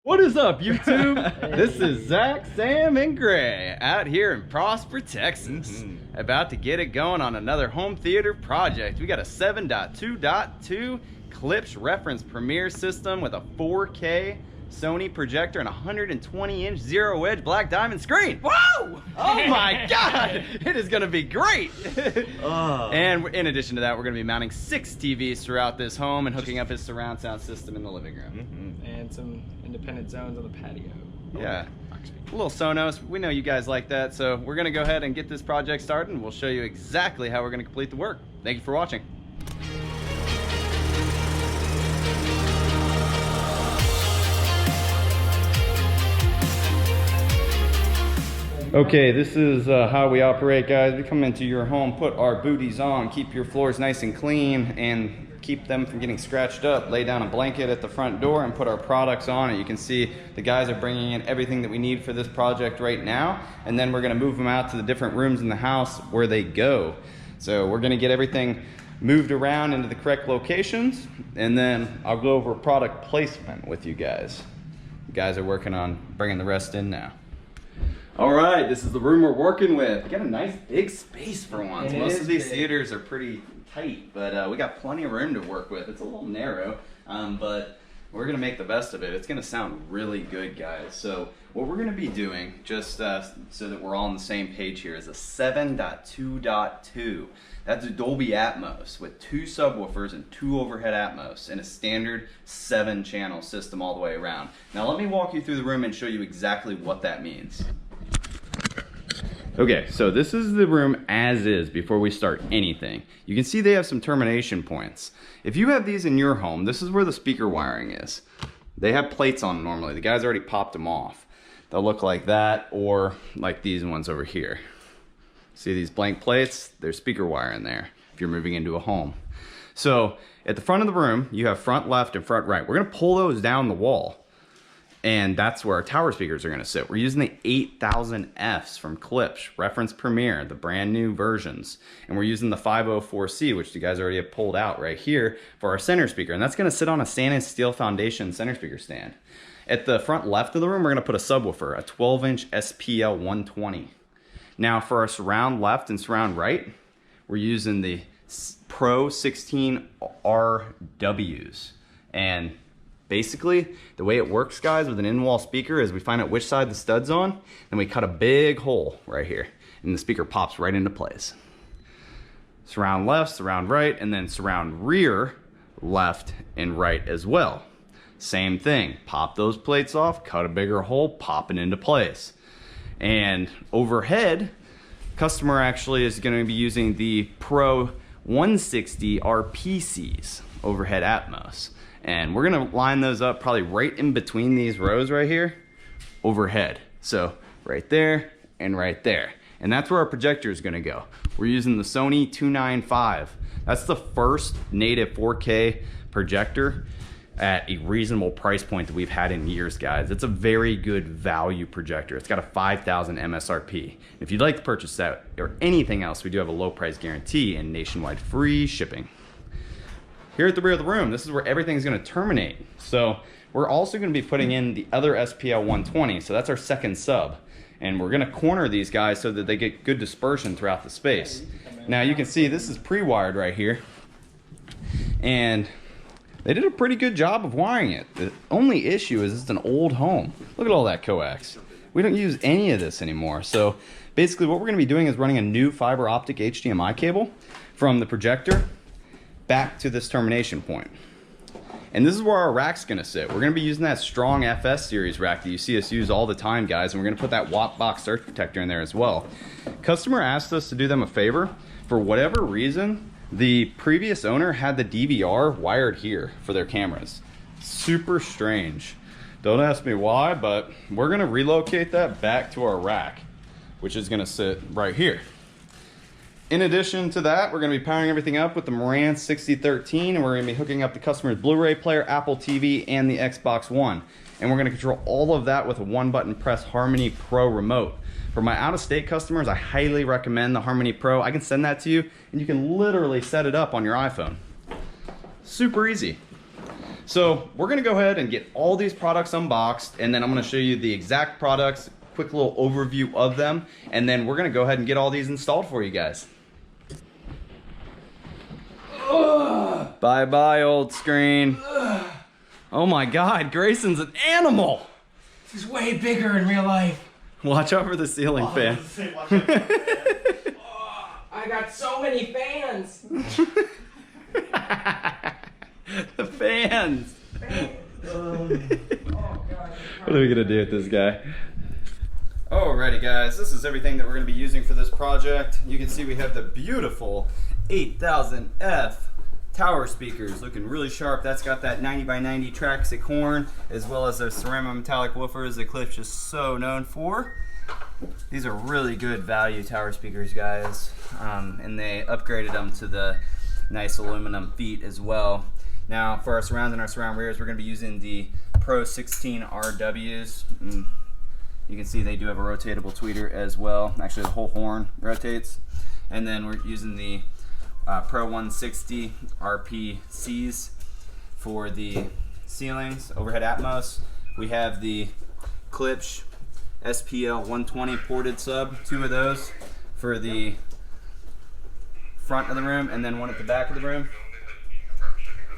What is up, YouTube? Hey. This is Zach, Sam, and Gray out here in Prosper, Texas. About to get it going on another home theater project. We got a 7.2.2 Klipsch reference premiere system with a 4K Sony projector and a 120-inch zero-edge black diamond screen. Whoa! Oh my God! It is gonna be great! And in addition to that, we're gonna be mounting 6 TVs throughout this home and hooking up his surround sound system in the living room. And some independent zones on the patio. Yeah, a little Sonos. We know you guys like that, so we're gonna go ahead and get this project started, and we'll show you exactly how we're gonna complete the work. Thank you for watching. Okay, this is how we operate, guys. We come into your home, put our booties on, keep your floors nice and clean, and keep them from getting scratched up. Lay down a blanket at the front door and put our products on it. You can see the guys are bringing in everything that we need for this project right now, and then we're gonna move them out to the different rooms in the house where they go. So we're gonna get everything moved around into the correct locations, and then I'll go over product placement with you guys. You guys are working on bringing the rest in now. All right, this is the room we're working with. We got a nice big space for once. Most of these theaters are pretty tight, but we got plenty of room to work with. It's a little narrow, but we're gonna make the best of it. It's gonna sound really good, guys. So what we're gonna be doing, just so that we're all on the same page here, is a 7.2.2. That's a Dolby Atmos with 2 subwoofers and 2 overhead Atmos and a standard 7-channel system all the way around. Now let me walk you through the room and show you exactly what that means. Okay, so this is the room as is before we start anything. You can see they have some termination points. If you have these in your home, this is where the speaker wiring is. They have plates on them normally. The guys already popped them off. They'll look like that or like these ones over here. See these blank plates? There's speaker wire in there if you're moving into a home. So at the front of the room, you have front left and front right. We're gonna pull those down the wall, and that's where our tower speakers are gonna sit. We're using the 8000Fs from Klipsch, reference premiere, the brand new versions. And we're using the 504C, which you guys already have pulled out right here, for our center speaker. And that's gonna sit on a stainless steel foundation center speaker stand. At the front left of the room, we're gonna put a subwoofer, a 12-inch SPL 120. Now for our surround left and surround right, we're using the Pro 16 RWs. And basically, the way it works, guys, with an in-wall speaker is we find out which side the stud's on, and we cut a big hole right here, and the speaker pops right into place. Surround left, surround right, and then surround rear, left and right as well. Same thing, pop those plates off, cut a bigger hole, pop it into place. And overhead, customer actually is going to be using the Pro 160 RPCs, overhead Atmos. And we're gonna line those up probably right in between these rows right here, overhead. So right there and right there. And that's where our projector is gonna go. We're using the Sony 295. That's the first native 4K projector at a reasonable price point that we've had in years, guys. It's a very good value projector. It's got a 5,000 MSRP. If you'd like to purchase that or anything else, we do have a low price guarantee and nationwide free shipping. Here at the rear of the room, this is where everything's gonna terminate. So we're also gonna be putting in the other SPL 120, so that's our second sub. And we're gonna corner these guys so that they get good dispersion throughout the space. Now you can see this is pre-wired right here. And they did a pretty good job of wiring it. The only issue is it's an old home. Look at all that coax. We don't use any of this anymore. So basically what we're gonna be doing is running a new fiber optic HDMI cable from the projector back to this termination point. And this is where our rack's gonna sit. We're gonna be using that strong FS series rack that you see us use all the time, guys, and we're gonna put that Watt box surge protector in there as well. Customer asked us to do them a favor. For whatever reason, the previous owner had the DVR wired here for their cameras. Super strange. Don't ask me why, but we're gonna relocate that back to our rack, which is gonna sit right here. In addition to that, we're going to be powering everything up with the Marantz 6013, and we're going to be hooking up the customer's Blu-ray player, Apple TV, and the Xbox One. And we're going to control all of that with a one-button press Harmony Pro remote. For my out-of-state customers, I highly recommend the Harmony Pro. I can send that to you, and you can literally set it up on your iPhone. Super easy. So we're gonna go ahead and get all these products unboxed, and then I'm gonna show you the exact products, quick little overview of them, and then we're gonna go ahead and get all these installed for you guys. Bye bye, old screen. Oh my God, Grayson's an animal. He's way bigger in real life. Watch out for the ceiling fan. I got so many fans. The fans. Oh, God. What are we gonna do with this guy? Alrighty guys, this is everything that we're gonna be using for this project. You can see we have the beautiful 8000F tower speakers, looking really sharp. That's got that 90x90 Traxic horn, as well as those ceramic metallic woofers that Klipsch is so known for. These are really good value tower speakers, guys, and they upgraded them to the nice aluminum feet as well. Now, for our surrounds and our surround rears, we're going to be using the Pro 16 RWs. You can see they do have a rotatable tweeter as well. Actually, the whole horn rotates. And then we're using the Pro 160 RPCs for the ceilings, overhead Atmos. We have the Klipsch SPL 120 ported sub, 2 of those for the front of the room and then one at the back of the room.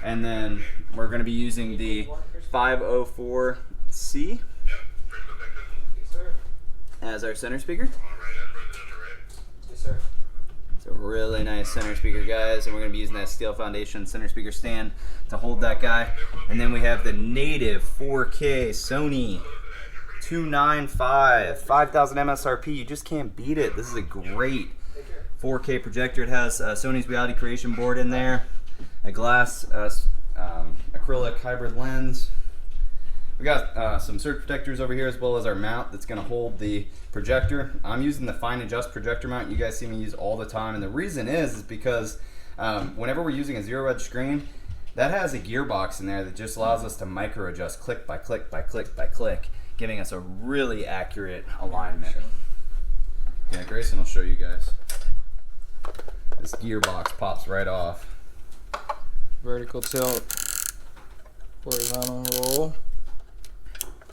And then we're going to be using the 504C as our center speaker. Yes, sir. It's a really nice center speaker, guys, and we're going to be using that steel foundation center speaker stand to hold that guy. And then we have the native 4K Sony 295, 5,000 MSRP. You just can't beat it. This is a great 4K projector. It has Sony's reality creation board in there, a glass acrylic hybrid lens. We got some surge protectors over here, as well as our mount that's going to hold the projector. I'm using the fine adjust projector mount you guys see me use all the time, and the reason is because whenever we're using a zero edge screen, that has a gearbox in there that just allows us to micro adjust click by click by click by click, giving us a really accurate alignment. Yeah, Grayson will show you guys. This gearbox pops right off. Vertical tilt, horizontal roll,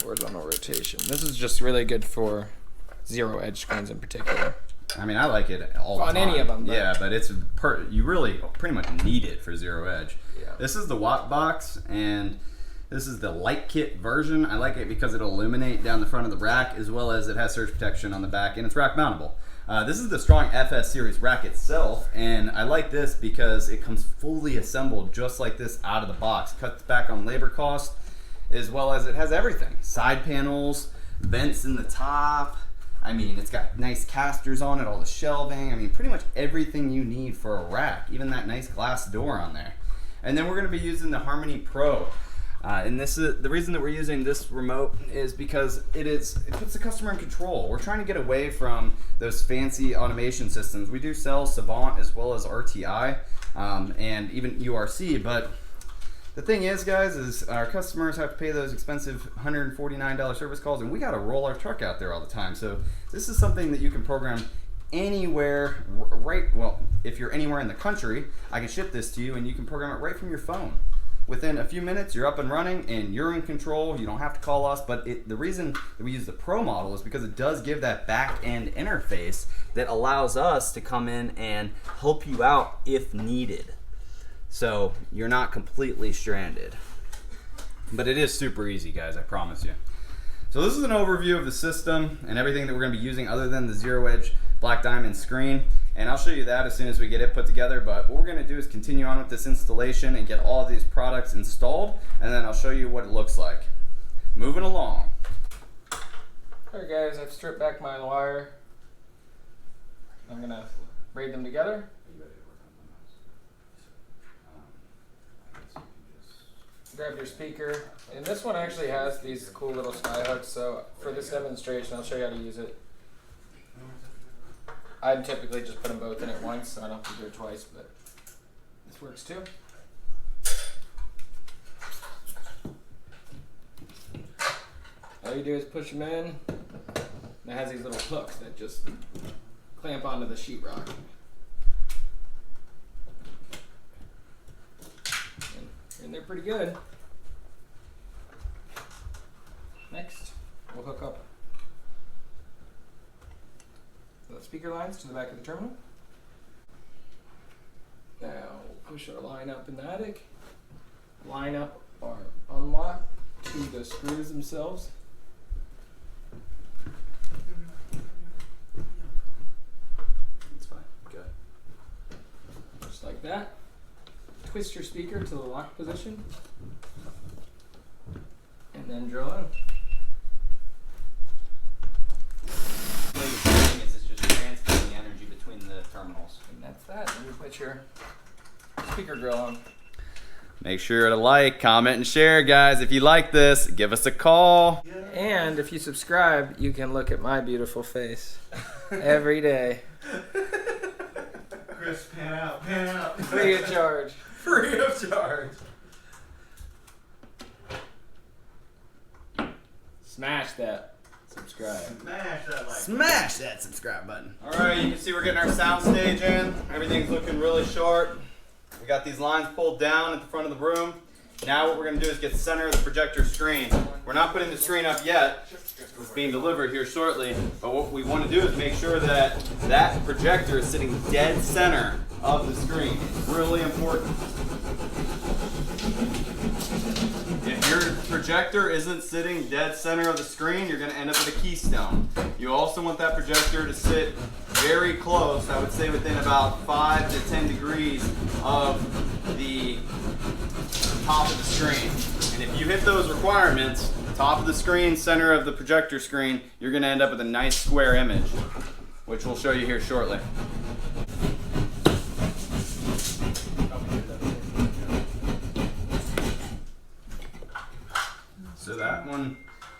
horizontal rotation. This is just really good for zero edge screens in particular. I mean, I like it all the time. On any of them. But yeah, but it's you really pretty much need it for zero edge. Yeah. This is the Watt box, and this is the light kit version. I like it because it'll illuminate down the front of the rack, as well as it has surge protection on the back, and it's rack mountable. This is the Strong FS series rack itself, and I like this because it comes fully assembled just like this out of the box. Cuts back on labor cost, as well as it has everything. Side panels, vents in the top. I mean, it's got nice casters on it, all the shelving. I mean, pretty much everything you need for a rack, even that nice glass door on there. And then we're gonna be using the Harmony Pro. And this is the reason that we're using this remote is because it puts the customer in control. We're trying to get away from those fancy automation systems. We do sell Savant as well as RTI and even URC, but the thing is, guys, is our customers have to pay those expensive $149 service calls, and we got to roll our truck out there all the time. So this is something that you can program anywhere, well, if you're anywhere in the country, I can ship this to you, and you can program it right from your phone. Within a few minutes, you're up and running, and you're in control. You don't have to call us, but the reason that we use the Pro model is because it does give that back-end interface that allows us to come in and help you out if needed. So you're not completely stranded. But it is super easy, guys, I promise you. So this is an overview of the system and everything that we're going to be using other than the zero edge black diamond screen. And I'll show you that as soon as we get it put together. But what we're going to do is continue on with this installation and get all of these products installed. And then I'll show you what it looks like. Moving along. Alright guys, I've stripped back my wire. I'm going to braid them together. Grab your speaker, and this one actually has these cool little sky hooks, so for this demonstration I'll show you how to use it. I'd typically just put them both in at once, so I don't have to do it twice, but this works too. All you do is push them in, and it has these little hooks that just clamp onto the sheetrock. And they're pretty good. Next, we'll hook up the speaker lines to the back of the terminal. Now we'll push our line up in the attic. Line up our unlock to the screws themselves. That's fine. Good. Just like that. Twist your speaker to the lock position. And then drill in. The way the thing is, it's just transferring the energy between the terminals. And that's that. And you put your speaker grill on. Make sure to like, comment, and share, guys. If you like this, give us a call. And if you subscribe, you can look at my beautiful face every day. Chris, pan out, pan out. Free of charge. Free of charge. Smash that subscribe. Smash that like. Smash that subscribe button. All right, you can see we're getting our sound stage in. Everything's looking really short. We got these lines pulled down at the front of the room. Now what we're going to do is get the center of the projector screen. We're not putting the screen up yet. It's being delivered here shortly. But what we want to do is make sure that that projector is sitting dead center of the screen. It's really important. If your projector isn't sitting dead center of the screen, you're going to end up with a keystone. You also want that projector to sit very close, I would say within about 5 to 10 degrees of the top of the screen. And if you hit those requirements, top of the screen, center of the projector screen, you're going to end up with a nice square image, which we'll show you here shortly. So that one,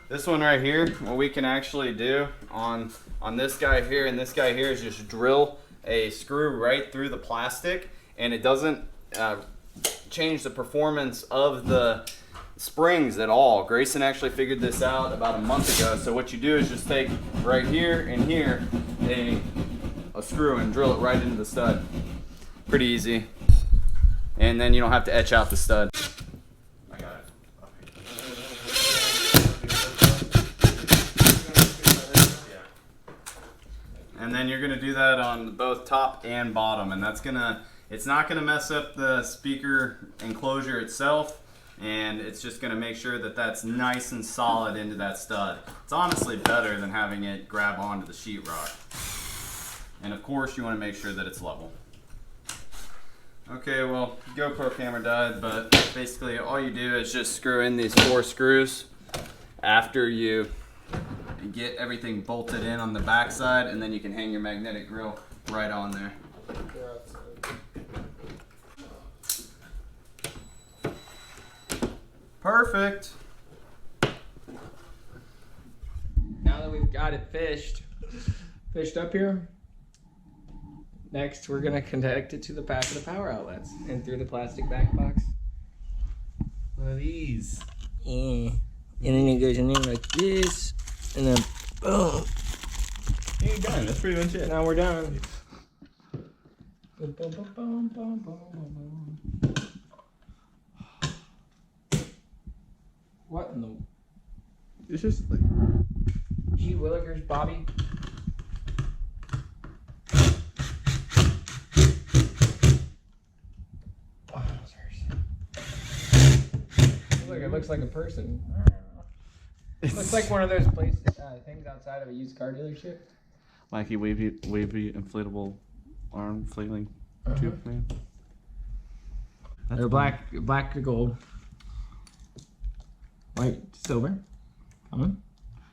this one right here, what we can actually do on this guy here and this guy here is just drill a screw right through the plastic, and it doesn't change the performance of the springs at all. Grayson actually figured this out about a month ago. So what you do is just take right here and here a screw and drill it right into the stud. Pretty easy. And then you don't have to etch out the stud. I got it. And then you're gonna do that on both top and bottom, and it's not gonna mess up the speaker enclosure itself, and it's just gonna make sure that that's nice and solid into that stud. It's honestly better than having it grab onto the sheetrock. And of course you wanna make sure that it's level. Okay, well, GoPro camera died, but basically all you do is just screw in these 4 screws after you get everything bolted in on the back side, and then you can hang your magnetic grill right on there. Perfect. Now that we've got it fished up here, next we're gonna connect it to the back of the power outlets and through the plastic back box. One of these. Yeah. And then it goes in there like this, and then boom. Hey, you're done. That's pretty much it. Now we're done. Boom, boom, boom, boom, boom, boom, boom. What in the? It's just like. Gee Willikers, Bobby. Oh, look, it looks like a person. It looks like one of those places, things outside of a used car dealership. Like a wavy inflatable arm flailing tube man. They're black to gold. White, silver.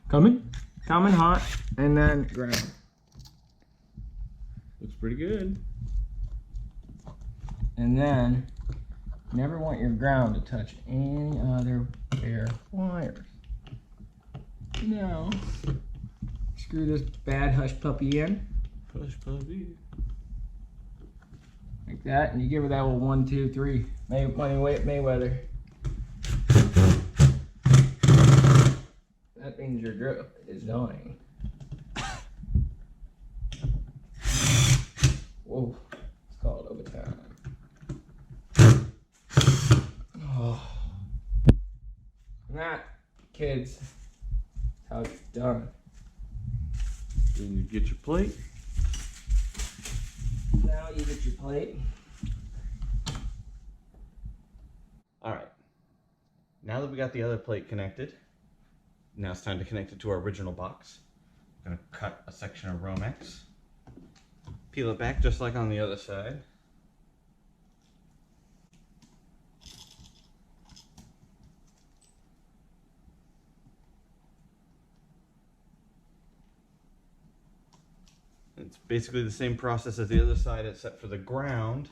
Coming hot, and then ground. Looks pretty good. And then, never want your ground to touch any other bare wires. Now, screw this bad hush puppy in. Hush puppy. Like that, and you give her that little 1, 2, 3. Mayweather. That means your drill is dying. Whoa, it's called overtime. Oh. And that, kids, Pouch done. Then you get your plate. Now you get your plate. All right. Now that we got the other plate connected, now it's time to connect it to our original box. I'm gonna cut a section of Romex, peel it back just like on the other side. It's basically the same process as the other side, except for the ground.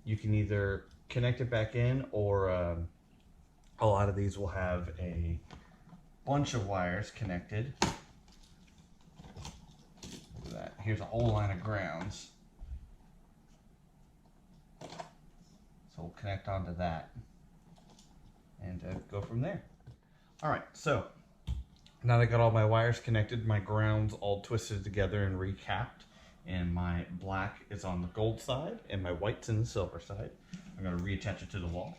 You can either connect it back in, or a lot of these will have a bunch of wires connected. Look at that. Here's a whole line of grounds. So we'll connect onto that and go from there. All right, so now that I got all my wires connected, my grounds all twisted together and recapped, and my black is on the gold side and my white's in the silver side. I'm going to reattach it to the wall.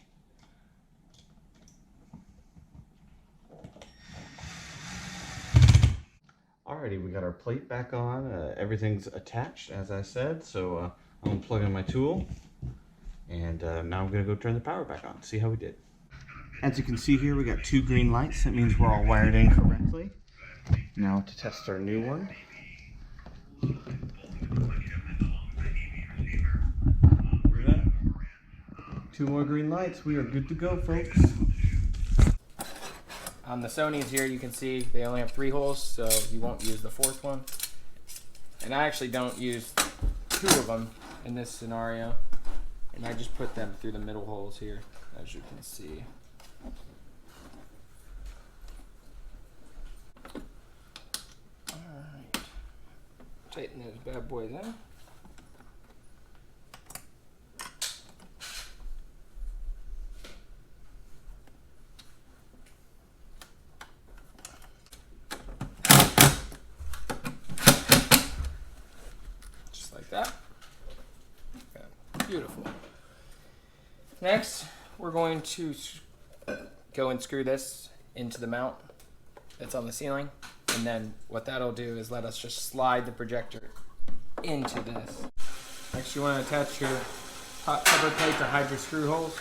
Alrighty, we got our plate back on. Everything's attached, as I said, so I'm going to plug in my tool, and now I'm going to go turn the power back on, see how we did. As you can see here, we got 2 green lights. That means we're all wired in correctly. Now to test our new one. Look at that. 2 more green lights. We are good to go, folks. On the Sonys here, you can see they only have 3 holes, so you won't use the 4th one. And I actually don't use 2 of them in this scenario. And I just put them through the middle holes here, as you can see. Alright. Tighten those bad boys in. That. Okay. Beautiful. Next, we're going to go and screw this into the mount that's on the ceiling, and then what that'll do is let us just slide the projector into this. Next, you want to attach your hot cover plate to hide your screw holes.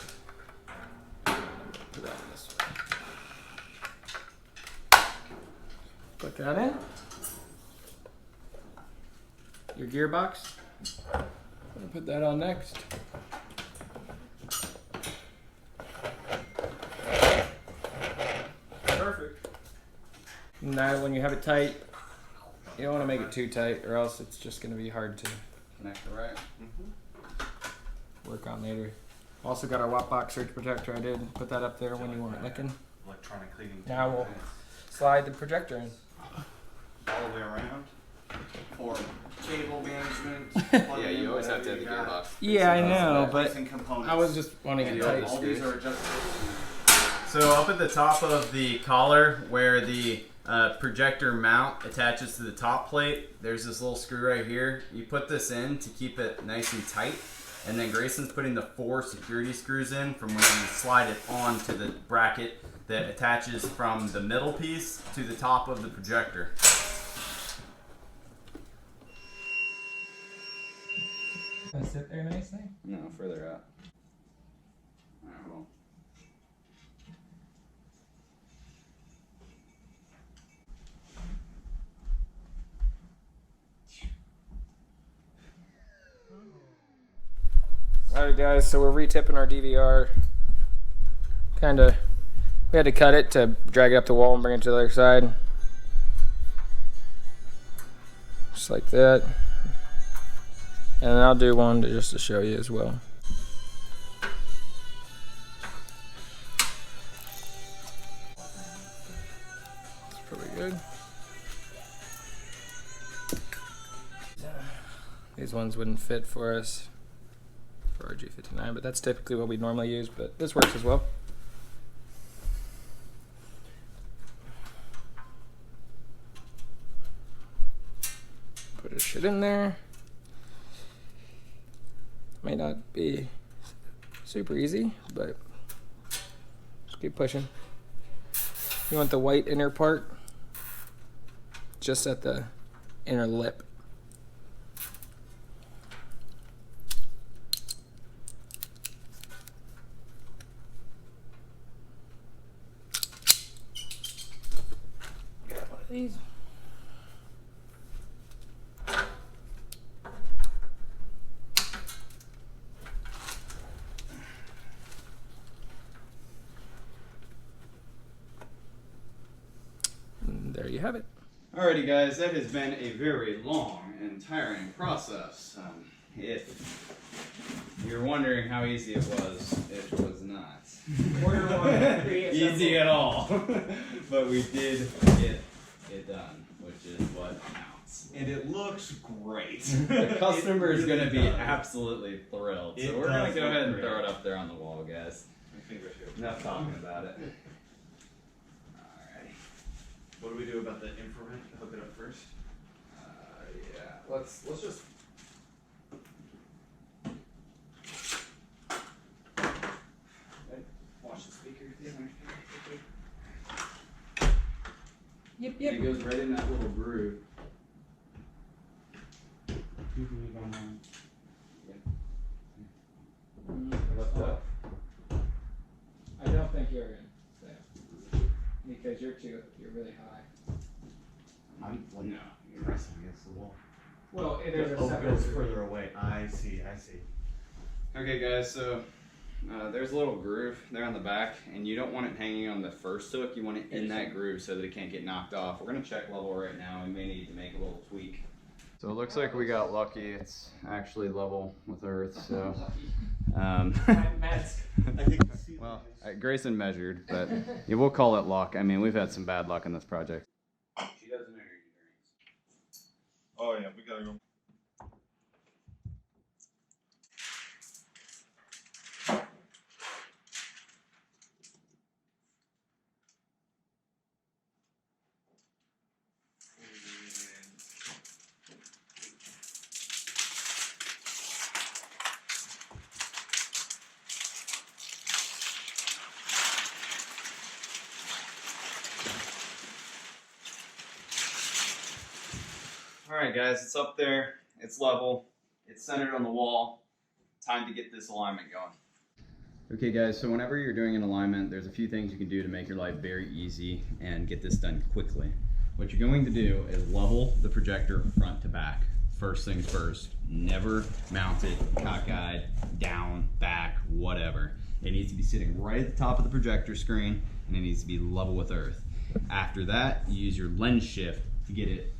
Put that in this way. Put that in. Your gearbox. I'm gonna put that on next. Perfect. Now when you have it tight, you don't want to make it too tight, or else it's just going to be hard to Connect it right. work on later. Also got our watt box surge protector. I did put that up there when you weren't looking. Electronic cleaning. Now we'll slide the projector in. All the way around. For cable management. Yeah, you always have to have the gearbox. Yeah, I know, but components. I was just wanting it tight. All these are adjustable. So up at the top of the collar where the projector mount attaches to the top plate, there's this little screw right here. You put this in to keep it nice and tight, and then Grayson's putting the 4 security screws in from when you slide it onto the bracket that attaches from the middle piece to the top of the projector. Gonna sit there nicely? No, further out. Alright, well. Alright guys, so we're re-tipping our DVR. We had to cut it to drag it up the wall and bring it to the other side. Just like that. And I'll do one just to show you as well. It's pretty good. These ones wouldn't fit for us for our G59, but that's typically what we normally use, but this works as well. Put his shit in there. May not be super easy, but just keep pushing. You want the white inner part just at the inner lip. Got one of these. There you have it. Alrighty guys, that has been a very long and tiring process. If you're wondering how easy it was not easy at all. But we did get it done, which is what counts. And it looks great. The customer is really going to be does. absolutely thrilled. It So we're going does to go look ahead and great. throw it up there on the wall, guys. My fingers here. Enough talking about it. What do we do about the infrared? Hook it up first. Yeah. Let's just. Watch the speaker. Yep, It goes right in that little groove. Lift up. I don't think you're in, so. Because you're really high. Well, no, you're pressing against the wall. Well, there's a Oh, it separate goes screen. further away. I see. Okay, guys, so there's a little groove there on the back, and you don't want it hanging on the first hook. You want it in that groove so that it can't get knocked off. We're going to check level right now. We may need to make a little tweak. So it looks like we got lucky. It's actually level with Earth, so. I think the ceiling Well, is- Grayson measured, but yeah, we'll call it luck. I mean, we've had some bad luck in this project. She doesn't know your dreams. Oh yeah, we gotta go. Alright guys, it's up there, it's level, it's centered on the wall. Time to get this alignment going. Okay guys, so whenever you're doing an alignment, there's a few things you can do to make your life very easy and get this done quickly. What you're going to do is level the projector front to back. First things first, never mount it cockeyed, down, back, whatever. It needs to be sitting right at the top of the projector screen, and it needs to be level with Earth. After that, you use your lens shift to get it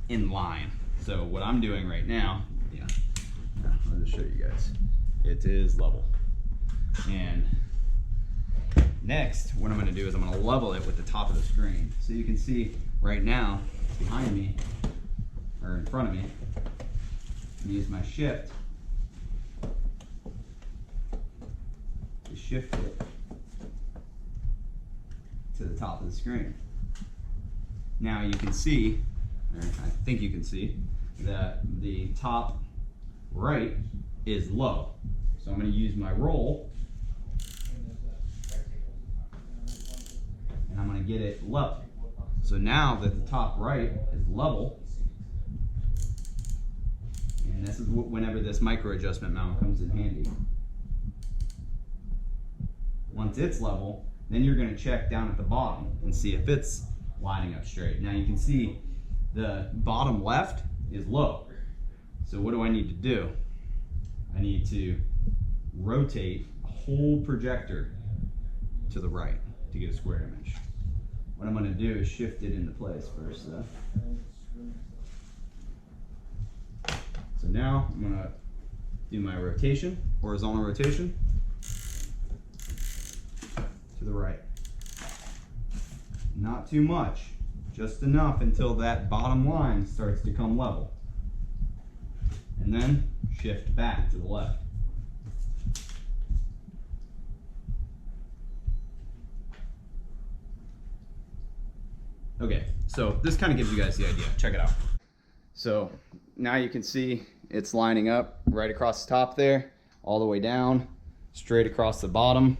in line. So what I'm doing right now, I'll just show you guys. It is level. And next, what I'm gonna do is I'm gonna level it with the top of the screen. So you can see right now, behind me, or in front of me, and use my shift to shift it to the top of the screen. Now you can see, or I think you can see, that the top right is low. So I'm going to use my roll, and I'm going to get it level. So now that the top right is level, and this is whenever this micro adjustment mount comes in handy. Once it's level, then you're going to check down at the bottom and see if it's lining up straight. Now you can see the bottom left is low. So what do I need to do? I need to rotate a whole projector to the right to get a square image. What I'm going to do is shift it into place first though. So now I'm going to do my rotation, horizontal rotation, to the right. Not too much, just enough until that bottom line starts to come level. And then shift back to the left. Okay, so this kind of gives you guys the idea. Check it out. So now you can see it's lining up right across the top there, all the way down, straight across the bottom.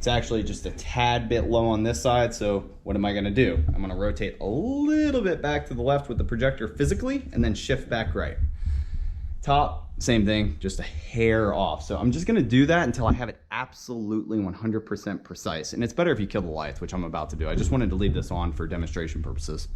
It's actually just a tad bit low on this side, so what am I gonna do? I'm gonna rotate a little bit back to the left with the projector physically, and then shift back right. Top, same thing, just a hair off. So I'm just gonna do that until I have it absolutely 100% precise. And it's better if you kill the lights, which I'm about to do. I just wanted to leave this on for demonstration purposes.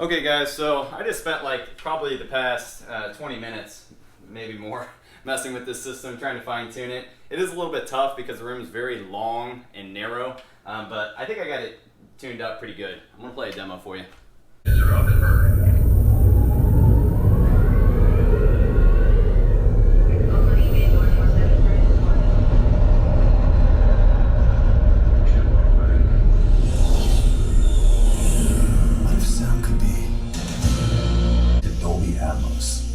Okay guys, so I just spent like probably the past 20 minutes, maybe more, messing with this system, trying to fine tune it. It is a little bit tough because the room is very long and narrow, but I think I got it tuned up pretty good. I'm gonna play a demo for you. What if sound could be the Dolby Atmos?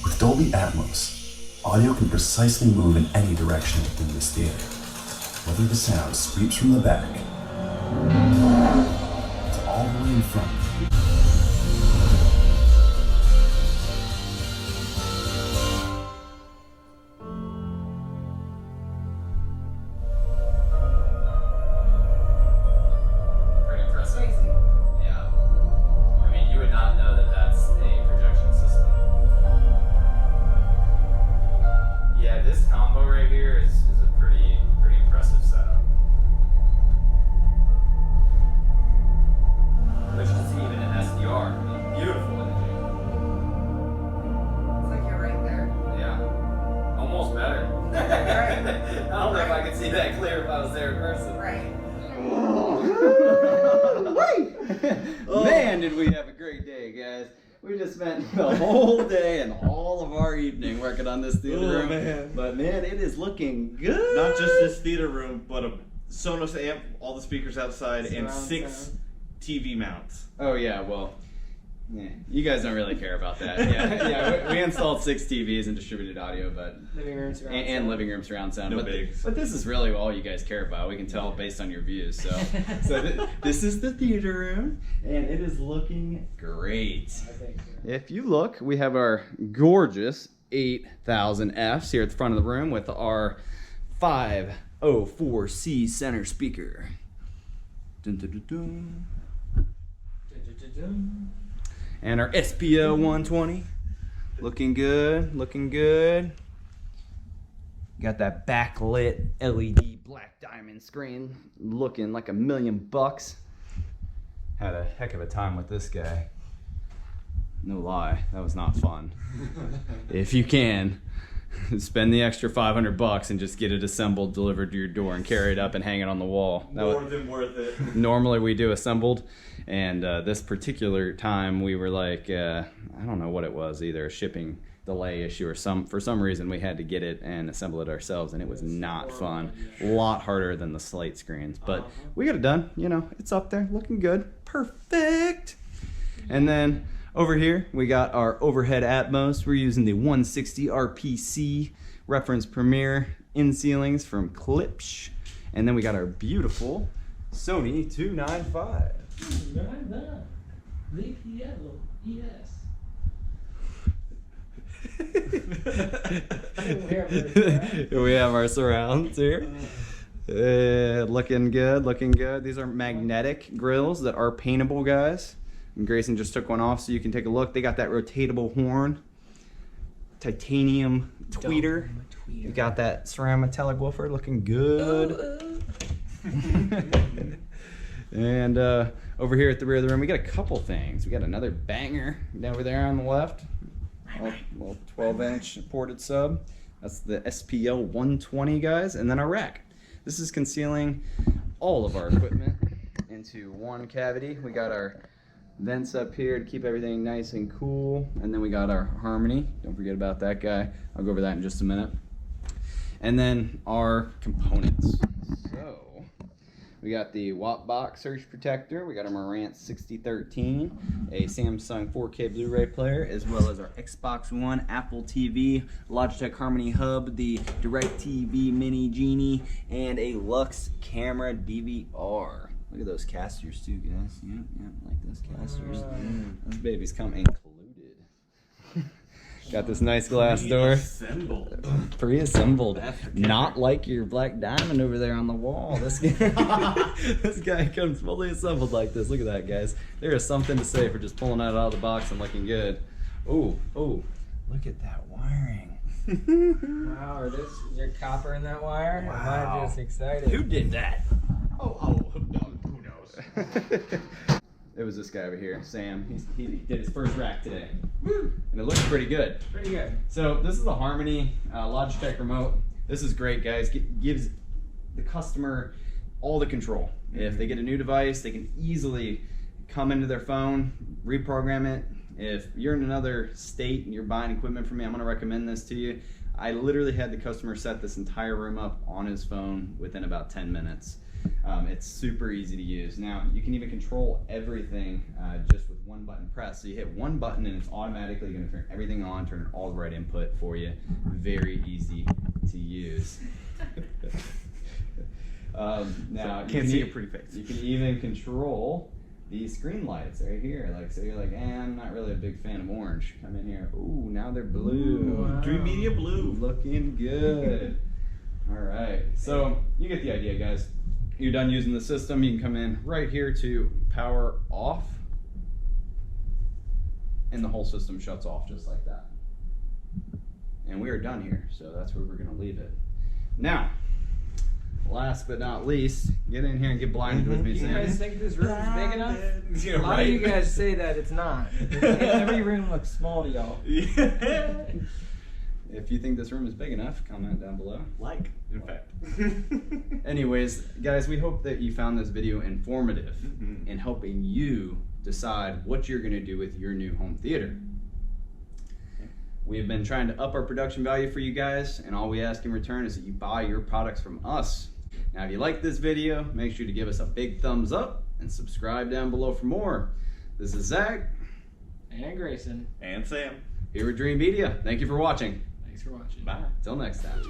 With Dolby Atmos, audio can precisely move in any direction in this theater, whether the sound sweeps from the back to all the way in front. Pretty impressive. Yeah. I mean, you would not know that that's a projection system. Yeah, this combo right here is a pretty impressive setup. Which is even an SDR. I mean, beautiful imaging. It's like you're right there. Yeah. Almost better. Right. I don't know if I could see that clear if I was there in person. Right. Man, did we have a great day, guys. We just spent the whole day and all of our evening working on this theater room. Man. But man, it is looking good. Not just this theater room, but a Sonos amp, all the speakers outside, and Surround 6 sound. TV mounts. Oh yeah, well, yeah, you guys don't really care about that. Yeah, we installed 6 TVs and distributed audio, but Living room surround and sound. living room surround sound. No but, bigs. but this is really all you guys care about. We can tell based on your views. So this is the theater room, and it is looking great. I think so. If you look, we have our gorgeous 8000 Fs here at the front of the room with our 504C center speaker. Dun, dun, dun, dun. And our SPL 120. Looking good, looking good. Got that backlit LED black diamond screen looking like $1,000,000. Had a heck of a time with this guy. No lie, that was not fun. If you can, spend the extra $500 and just get it assembled, delivered to your door, and carry it up and hang it on the wall. More than worth it. Normally we do assembled, and this particular time we were like, I don't know what it was, either a shipping delay issue or for some reason we had to get it and assemble it ourselves, and it was not fun. A lot harder than the slate screens, but we got it done. You know, it's up there, looking good, perfect. And then over here we got our overhead Atmos. We're using the 160 RPC reference Premiere in ceilings from Klipsch, and then we got our beautiful Sony 295. We have our surrounds here. Looking good, looking good. These are magnetic grills that are paintable, guys. And Grayson just took one off so you can take a look. They got that rotatable horn, titanium tweeter. You got that ceramic metallic woofer looking good. And over here at the rear of the room, we got a couple things. We got another banger over there on the left. Little 12-inch ported sub. That's the SPL 120, guys. And then our rack. This is concealing all of our equipment into one cavity. We got our vents up here to keep everything nice and cool. And then we got our Harmony. Don't forget about that guy. I'll go over that in just a minute. And then our components. So we got the Wattbox surge protector. We got our Marantz 6013, a Samsung 4K Blu-ray player, as well as our Xbox One, Apple TV, Logitech Harmony Hub, the DirecTV Mini Genie, and a Lux camera DVR. Look at those casters too, guys. Yep, like those casters. Those babies come included. Got this nice glass door. Assembled. Pre-assembled. Not like your black diamond over there on the wall. This guy, this guy comes fully assembled like this. Look at that, guys. There is something to say for just pulling that out of the box and looking good. Oh, look at that wiring. Wow, is there copper in that wire? Wow. Am I just excited? Who did that? Who knows? It was this guy over here, Sam. He did his first rack today. Woo! And it looks pretty good. Pretty good. So this is the Harmony Logitech remote. This is great, guys. Gives the customer all the control. If they get a new device, they can easily come into their phone, reprogram it. If you're in another state and you're buying equipment from me, I'm going to recommend this to you. I literally had the customer set this entire room up on his phone within about 10 minutes. It's super easy to use. Now, you can even control everything just with one button press. So you hit one button and it's automatically going to turn everything on, turn all the right input for you. Very easy to use. Now, Can't see your pretty face. You can even control these screen lights right here. Like, so you're like, I'm not really a big fan of orange. Come in here. Ooh, now they're blue. Wow. Dreamedia blue. Looking good. All right, so you get the idea, guys. You're done using the system, you can come in right here to power off, and the whole system shuts off just like that. And we are done here, so that's where we're gonna leave it. Now, last but not least, get in here and get blinded with me, You Sam. guys think this room is big enough? Yeah, A lot right. of you guys say that it's not. Every room looks small to y'all. Yeah. If you think this room is big enough, comment down below. Like, in fact. Anyways, guys, we hope that you found this video informative in helping you decide what you're going to do with your new home theater. We have been trying to up our production value for you guys, and all we ask in return is that you buy your products from us. Now, if you like this video, make sure to give us a big thumbs up and subscribe down below for more. This is Zach. And Grayson. And Sam. Here with Dreamedia. Thank you for watching. Thanks for watching. Bye. Till next time.